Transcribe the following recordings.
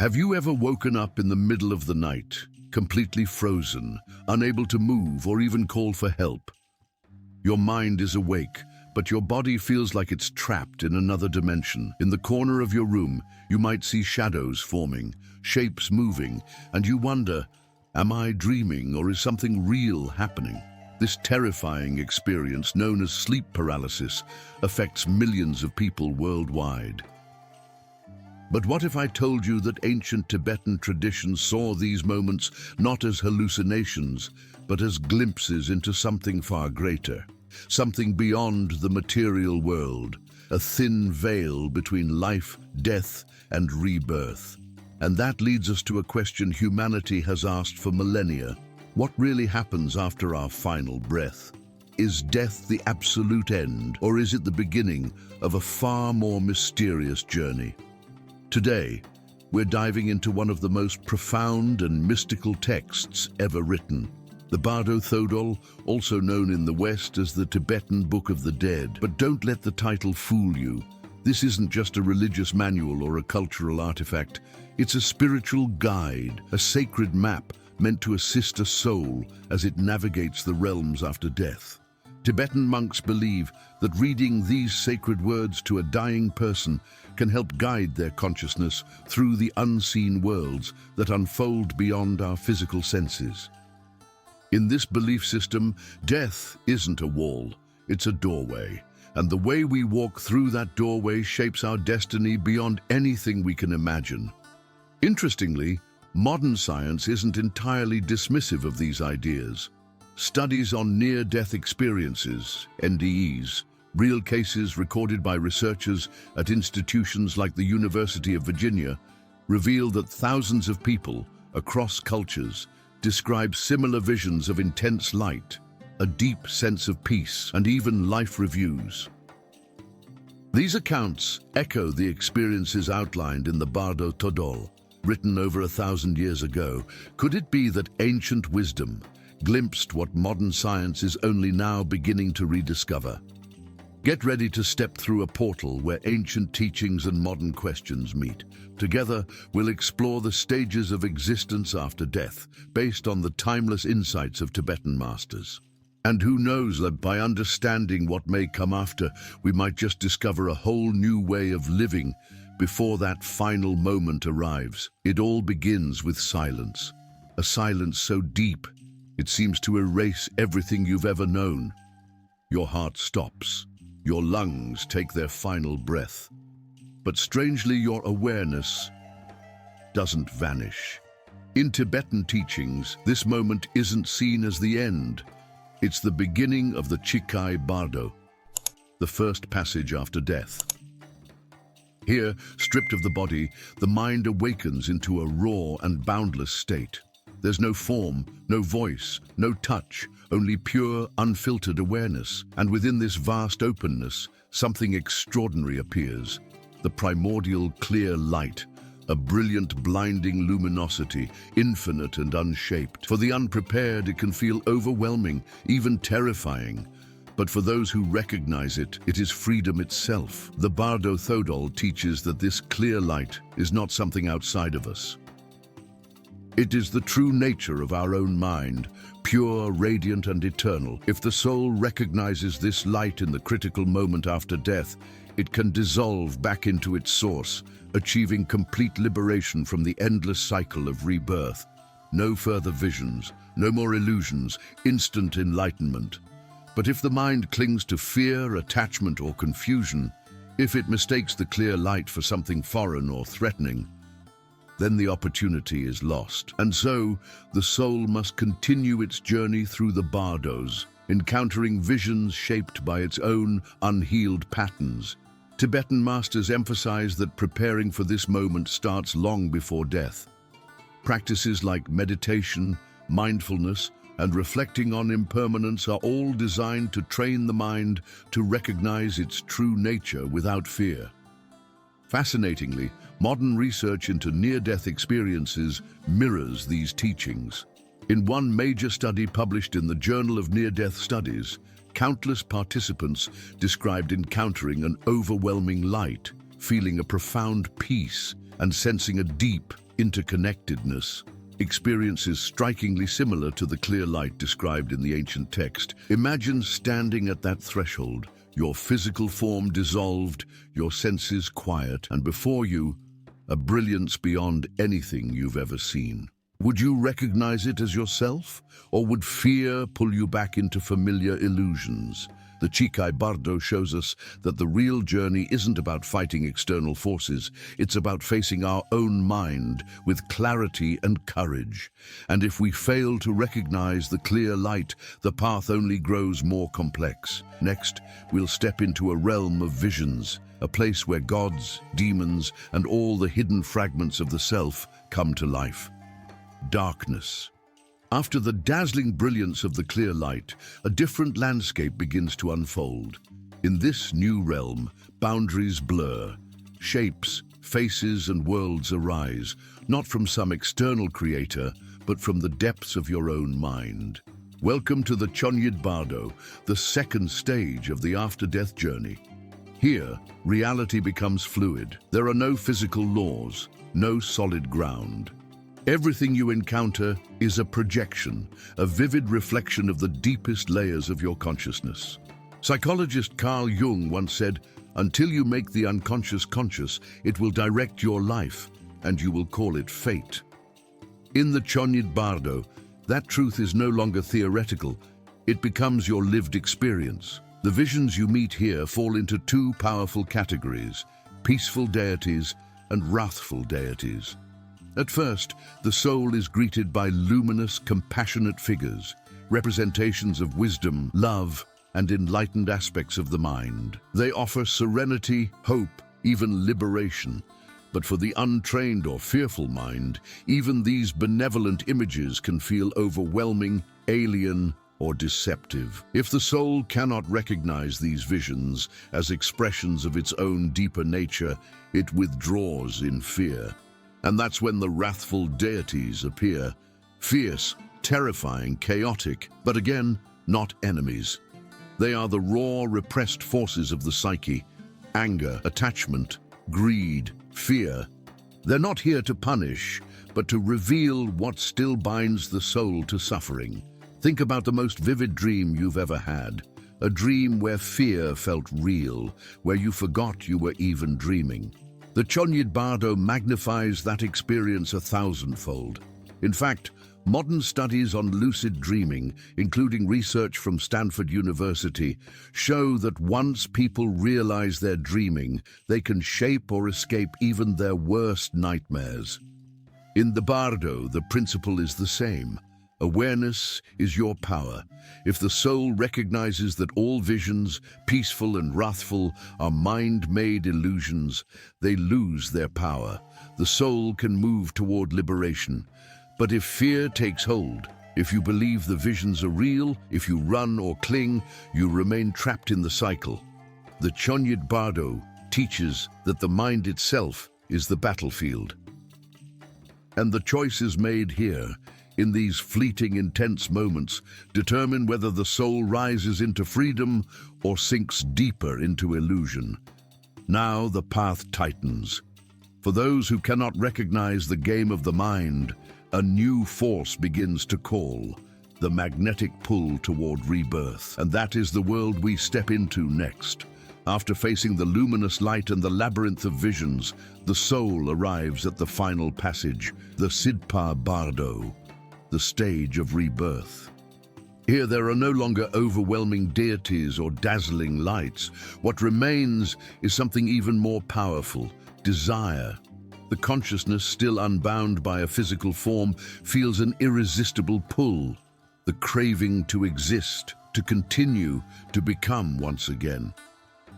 Have you ever woken up in the middle of the night, completely frozen, unable to move or even call for help? Your mind is awake, but your body feels like it's trapped in another dimension. In the corner of your room, you might see shadows forming, shapes moving, and you wonder, am I dreaming or is something real happening? This terrifying experience, known as sleep paralysis, affects millions of people worldwide. But what if I told you that ancient Tibetan traditions saw these moments not as hallucinations, but as glimpses into something far greater, something beyond the material world, a thin veil between life, death, and rebirth? And that leads us to a question humanity has asked for millennia. What really happens after our final breath? Is death the absolute end, or is it the beginning of a far more mysterious journey? Today, we're diving into one of the most profound and mystical texts ever written, the Bardo Thodol, also known in the West as the Tibetan Book of the Dead. But don't let the title fool you. This isn't just a religious manual or a cultural artifact. It's a spiritual guide, a sacred map meant to assist a soul as it navigates the realms after death. Tibetan monks believe that reading these sacred words to a dying person can help guide their consciousness through the unseen worlds that unfold beyond our physical senses. In this belief system, death isn't a wall, it's a doorway, and the way we walk through that doorway shapes our destiny beyond anything we can imagine. Interestingly, modern science isn't entirely dismissive of these ideas. Studies on near-death experiences, NDEs, real cases recorded by researchers at institutions like the University of Virginia, reveal that thousands of people across cultures describe similar visions of intense light, a deep sense of peace, and even life reviews. These accounts echo the experiences outlined in the Bardo Thodol, written over 1,000 years ago. Could it be that ancient wisdom glimpsed what modern science is only now beginning to rediscover? Get ready to step through a portal where ancient teachings and modern questions meet. Together, we'll explore the stages of existence after death, based on the timeless insights of Tibetan masters. And who knows that by understanding what may come after, we might just discover a whole new way of living before that final moment arrives. It all begins with silence, a silence so deep it seems to erase everything you've ever known. Your heart stops. Your lungs take their final breath. But strangely, your awareness doesn't vanish. In Tibetan teachings, this moment isn't seen as the end. It's the beginning of the Chikai Bardo, the first passage after death. Here, stripped of the body, the mind awakens into a raw and boundless state. There's no form, no voice, no touch, only pure, unfiltered awareness. And within this vast openness, something extraordinary appears. The primordial clear light, a brilliant, blinding luminosity, infinite and unshaped. For the unprepared, it can feel overwhelming, even terrifying. But for those who recognize it, it is freedom itself. The Bardo Thodol teaches that this clear light is not something outside of us. It is the true nature of our own mind, pure, radiant, and eternal. If the soul recognizes this light in the critical moment after death, it can dissolve back into its source, achieving complete liberation from the endless cycle of rebirth. No further visions, no more illusions, instant enlightenment. But if the mind clings to fear, attachment, or confusion, if it mistakes the clear light for something foreign or threatening, then the opportunity is lost. And so, the soul must continue its journey through the bardos, encountering visions shaped by its own unhealed patterns. Tibetan masters emphasize that preparing for this moment starts long before death. Practices like meditation, mindfulness, and reflecting on impermanence are all designed to train the mind to recognize its true nature without fear. Fascinatingly, modern research into near-death experiences mirrors these teachings. In one major study published in the Journal of Near-Death Studies, countless participants described encountering an overwhelming light, feeling a profound peace, and sensing a deep, interconnectedness, experiences strikingly similar to the clear light described in the ancient text. Imagine standing at that threshold, your physical form dissolved, your senses quiet, and before you, a brilliance beyond anything you've ever seen. Would you recognize it as yourself, or would fear pull you back into familiar illusions? The Chikai Bardo shows us that the real journey isn't about fighting external forces, it's about facing our own mind with clarity and courage. And if we fail to recognize the clear light, the path only grows more complex. Next, we'll step into a realm of visions, a place where gods, demons, and all the hidden fragments of the self come to life. Darkness. After the dazzling brilliance of the clear light, a different landscape begins to unfold. In this new realm, boundaries blur. Shapes, faces, and worlds arise, not from some external creator, but from the depths of your own mind. Welcome to the Chonyid Bardo, the second stage of the after-death journey. Here, reality becomes fluid. There are no physical laws, no solid ground. Everything you encounter is a projection, a vivid reflection of the deepest layers of your consciousness. Psychologist Carl Jung once said, "Until you make the unconscious conscious, it will direct your life, and you will call it fate." In the Chonyid Bardo, that truth is no longer theoretical, it becomes your lived experience. The visions you meet here fall into two powerful categories: peaceful deities and wrathful deities. At first, the soul is greeted by luminous, compassionate figures, representations of wisdom, love, and enlightened aspects of the mind. They offer serenity, hope, even liberation. But for the untrained or fearful mind, even these benevolent images can feel overwhelming, alien, or deceptive. If the soul cannot recognize these visions as expressions of its own deeper nature, it withdraws in fear. And that's when the wrathful deities appear, fierce, terrifying, chaotic, but again, not enemies. They are the raw, repressed forces of the psyche: anger, attachment, greed, fear. They're not here to punish, but to reveal what still binds the soul to suffering. Think about the most vivid dream you've ever had, a dream where fear felt real, where you forgot you were even dreaming. The Chonyid Bardo magnifies that experience 1,000-fold. In fact, modern studies on lucid dreaming, including research from Stanford University, show that once people realize they're dreaming, they can shape or escape even their worst nightmares. In the Bardo, the principle is the same. Awareness is your power. If the soul recognizes that all visions, peaceful and wrathful, are mind-made illusions, they lose their power. The soul can move toward liberation. But if fear takes hold, if you believe the visions are real, if you run or cling, you remain trapped in the cycle. The Chonyid Bardo teaches that the mind itself is the battlefield. And the choices made here, in these fleeting, intense moments, determine whether the soul rises into freedom or sinks deeper into illusion. Now the path tightens. For those who cannot recognize the game of the mind, a new force begins to call, the magnetic pull toward rebirth. And that is the world we step into next. After facing the luminous light and the labyrinth of visions, the soul arrives at the final passage, the Sidpa Bardo, the stage of rebirth. Here there are no longer overwhelming deities or dazzling lights. What remains is something even more powerful: desire. The consciousness, still unbound by a physical form, feels an irresistible pull, the craving to exist, to continue, to become once again.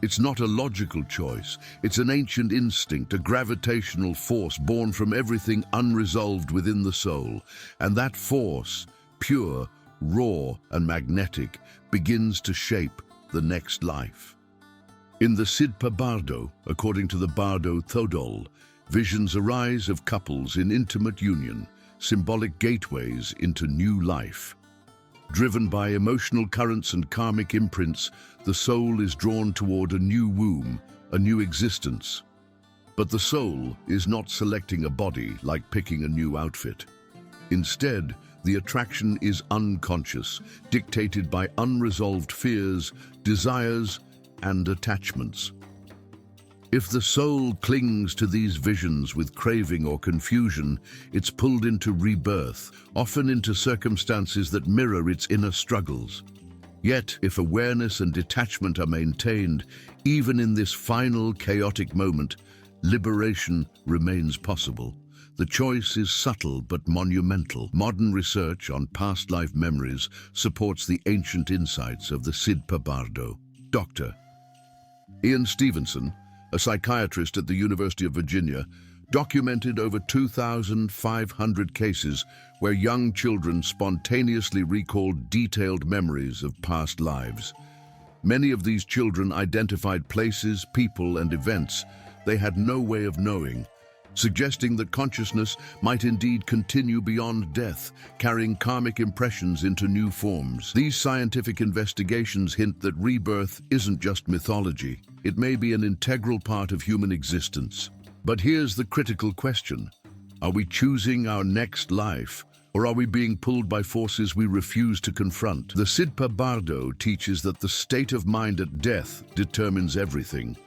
It's not a logical choice. It's an ancient instinct, a gravitational force born from everything unresolved within the soul. And that force, pure, raw, and magnetic, begins to shape the next life. In the Sidpa Bardo, according to the Bardo Thodol, visions arise of couples in intimate union, symbolic gateways into new life. Driven by emotional currents and karmic imprints, the soul is drawn toward a new womb, a new existence. But the soul is not selecting a body like picking a new outfit. Instead, the attraction is unconscious, dictated by unresolved fears, desires, and attachments. If the soul clings to these visions with craving or confusion, it's pulled into rebirth, often into circumstances that mirror its inner struggles. Yet, if awareness and detachment are maintained, even in this final chaotic moment, liberation remains possible. The choice is subtle but monumental. Modern research on past life memories supports the ancient insights of the Sidpa Bardo. Dr. Ian Stevenson, a psychiatrist at the University of Virginia, documented over 2,500 cases where young children spontaneously recalled detailed memories of past lives. Many of these children identified places, people, and events they had no way of knowing, suggesting that consciousness might indeed continue beyond death, carrying karmic impressions into new forms. These scientific investigations hint that rebirth isn't just mythology. It may be an integral part of human existence. But here's the critical question. Are we choosing our next life, or are we being pulled by forces we refuse to confront? The Sidpa Bardo teaches that the state of mind at death determines everything.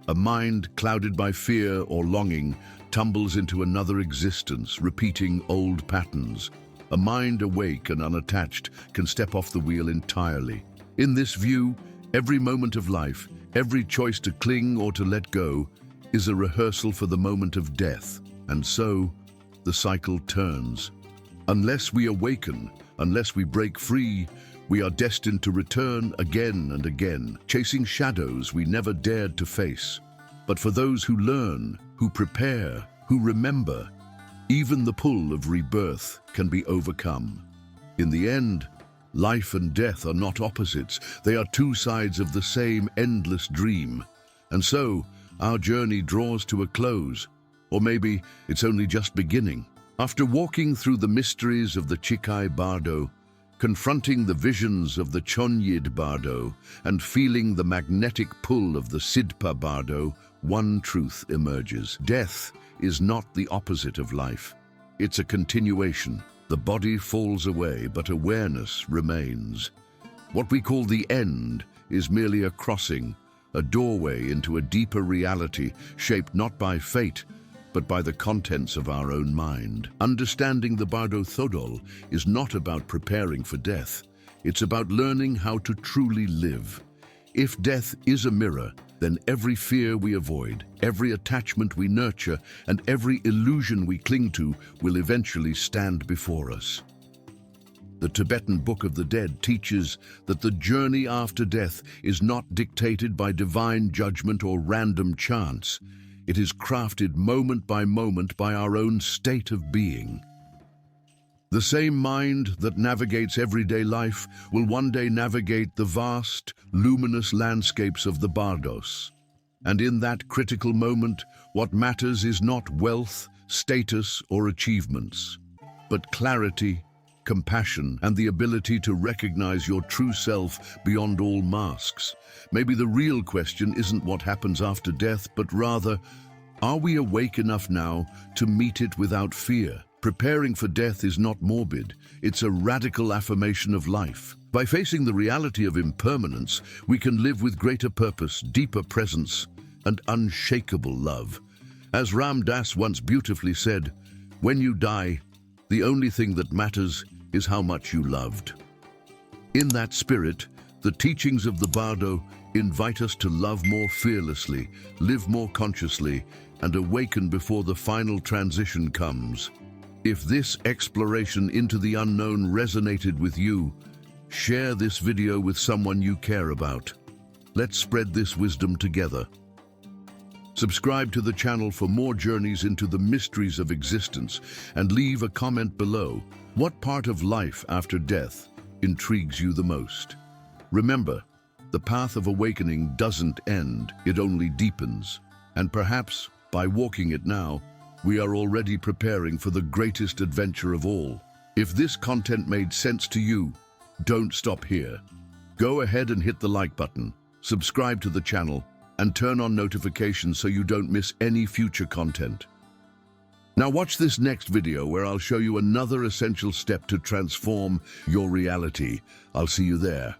A mind clouded by fear or longing tumbles into another existence, repeating old patterns. A mind awake and unattached can step off the wheel entirely. In this view, every moment of life, every choice to cling or to let go, is a rehearsal for the moment of death. And so, the cycle turns. Unless we awaken, unless we break free, we are destined to return again and again, chasing shadows we never dared to face. But for those who learn, who prepare, who remember, even the pull of rebirth can be overcome. In the end, life and death are not opposites. They are two sides of the same endless dream. And so, our journey draws to a close. Or maybe it's only just beginning. After walking through the mysteries of the Chikai Bardo, confronting the visions of the Chonyid Bardo, and feeling the magnetic pull of the Sidpa Bardo, one truth emerges. Death is not the opposite of life. It's a continuation. The body falls away, but awareness remains. What we call the end is merely a crossing, a doorway into a deeper reality shaped not by fate, but by the contents of our own mind. Understanding the Bardo Thodol is not about preparing for death. It's about learning how to truly live. If death is a mirror, then every fear we avoid, every attachment we nurture, and every illusion we cling to will eventually stand before us. The Tibetan Book of the Dead teaches that the journey after death is not dictated by divine judgment or random chance. It is crafted moment by our own state of being. The same mind that navigates everyday life will one day navigate the vast, luminous landscapes of the Bardos. And in that critical moment, what matters is not wealth, status, or achievements, but clarity, compassion, and the ability to recognize your true self beyond all masks. Maybe the real question isn't what happens after death, but rather, are we awake enough now to meet it without fear? Preparing for death is not morbid, it's a radical affirmation of life. By facing the reality of impermanence, we can live with greater purpose, deeper presence, and unshakable love. As Ram Dass once beautifully said, "When you die, the only thing that matters is how much you loved." In that spirit, the teachings of the Bardo invite us to love more fearlessly, live more consciously, and awaken before the final transition comes. If this exploration into the unknown resonated with you, share this video with someone you care about. Let's spread this wisdom together. Subscribe to the channel for more journeys into the mysteries of existence, and leave a comment below. What part of life after death intrigues you the most? Remember, the path of awakening doesn't end, it only deepens. And perhaps, by walking it now, we are already preparing for the greatest adventure of all. If this content made sense to you, don't stop here. Go ahead and hit the like button, subscribe to the channel, and turn on notifications so you don't miss any future content. Now watch this next video where I'll show you another essential step to transform your reality. I'll see you there.